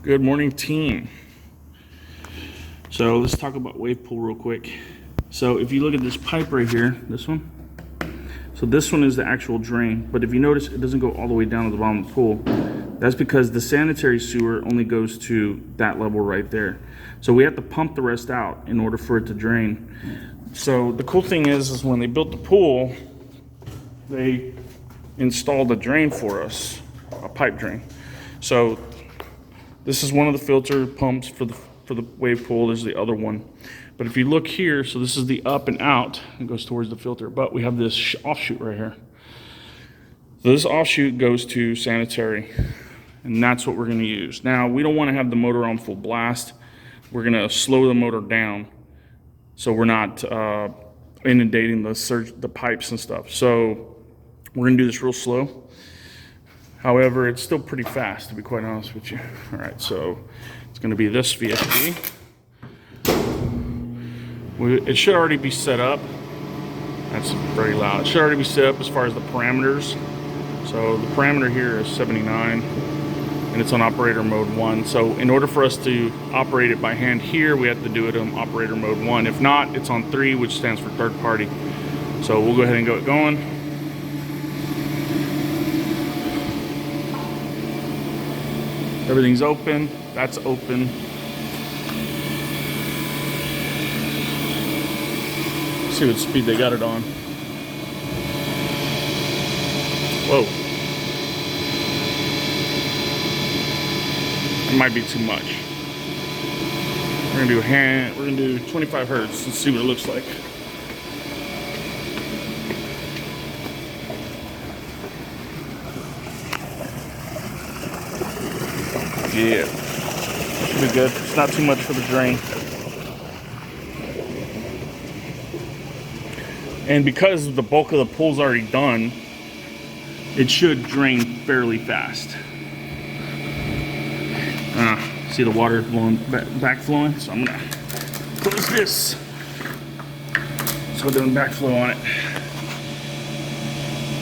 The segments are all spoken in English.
Good morning, team. So let's talk about wave pool real quick. So if you look at this pipe right here, this one, so this one is the actual drain, but if you notice, it doesn't go all the way down to the bottom of the pool. That's because the sanitary sewer only goes to that level right there. So we have to pump the rest out in order for it to drain. So the cool thing is when they built the pool, they installed a drain for us, a pipe drain. So this is one of the filter pumps for the wave pool. There's the other one. But if you look here, so this is the up and out. It goes towards the filter. But we have this offshoot right here. So this offshoot goes to sanitary. And that's what we're going to use. Now, we don't want to have the motor on full blast. We're going to slow the motor down so we're not inundating the pipes and stuff. So we're going to do this real slow. However, it's still pretty fast, to be quite honest with you. All right, so it's going to be this VFD. It should already be set up. That's very loud. It should already be set up as far as the parameters. So the parameter here is 79, and it's on operator mode 1. So in order for us to operate it by hand here, we have to do it on operator mode 1. If not, it's on 3, which stands for third party. So we'll go ahead and get it going. Everything's open. That's open. Let's see what speed they got it on. Whoa. It might be too much. We're gonna do 25 hertz. Let's see what it looks like. Yeah, should be good. It's not too much for the drain. And because the bulk of the pool's already done, it should drain fairly fast. See the water blowing back flowing? So I'm gonna close this so it doesn't backflow on it.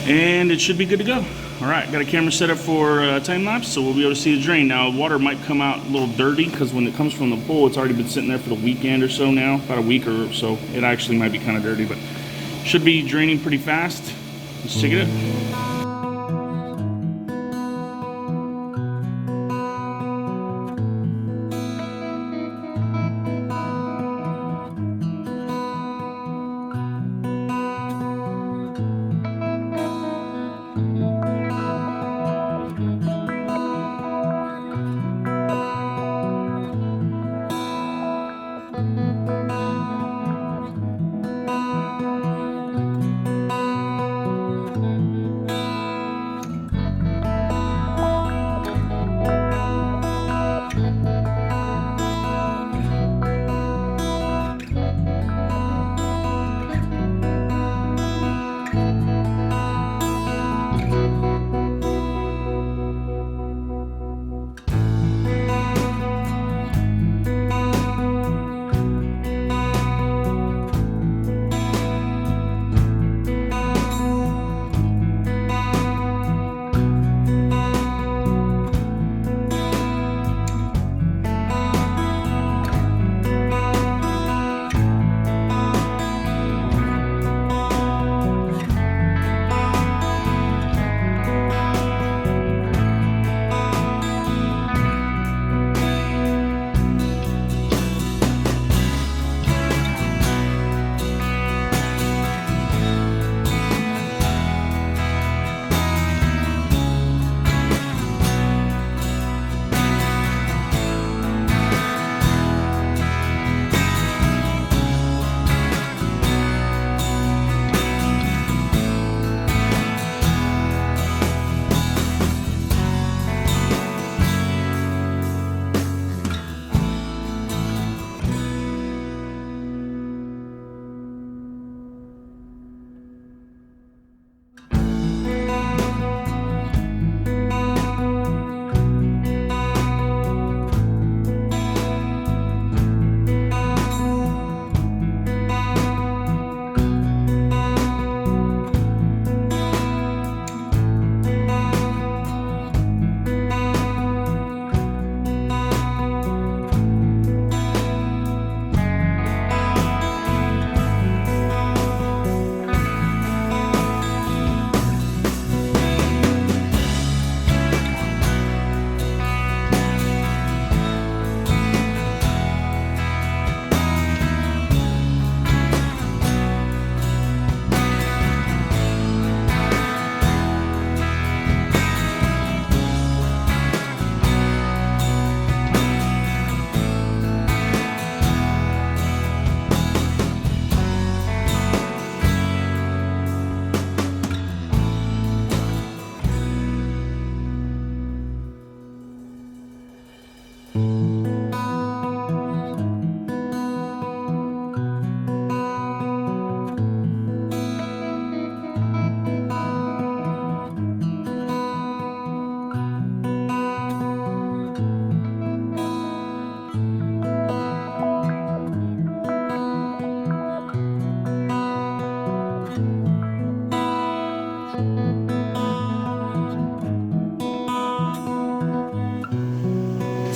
And it should be good to go. All right, got a camera set up for time lapse, so we'll be able to see the drain. Now, water might come out a little dirty because when it comes from the pool, it's already been sitting there for the weekend or so now, about a week or so. It actually might be kind of dirty, but should be draining pretty fast. Let's check it out.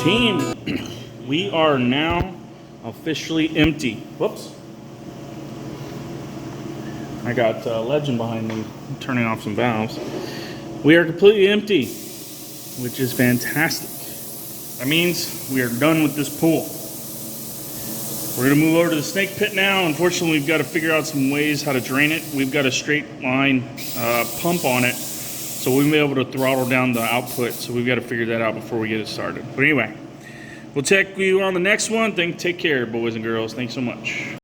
Team, we are now officially empty. Whoops. I got Legend behind me turning off some valves. We are completely empty, which is fantastic. That means we are done with this pool. We're gonna move over to the snake pit now. Unfortunately, we've got to figure out some ways how to drain it. We've got a straight line pump on it, so we'll be able to throttle down the output. So we've got to figure that out before we get it started. But anyway, we'll check you on the next one. Take care, boys and girls. Thanks so much.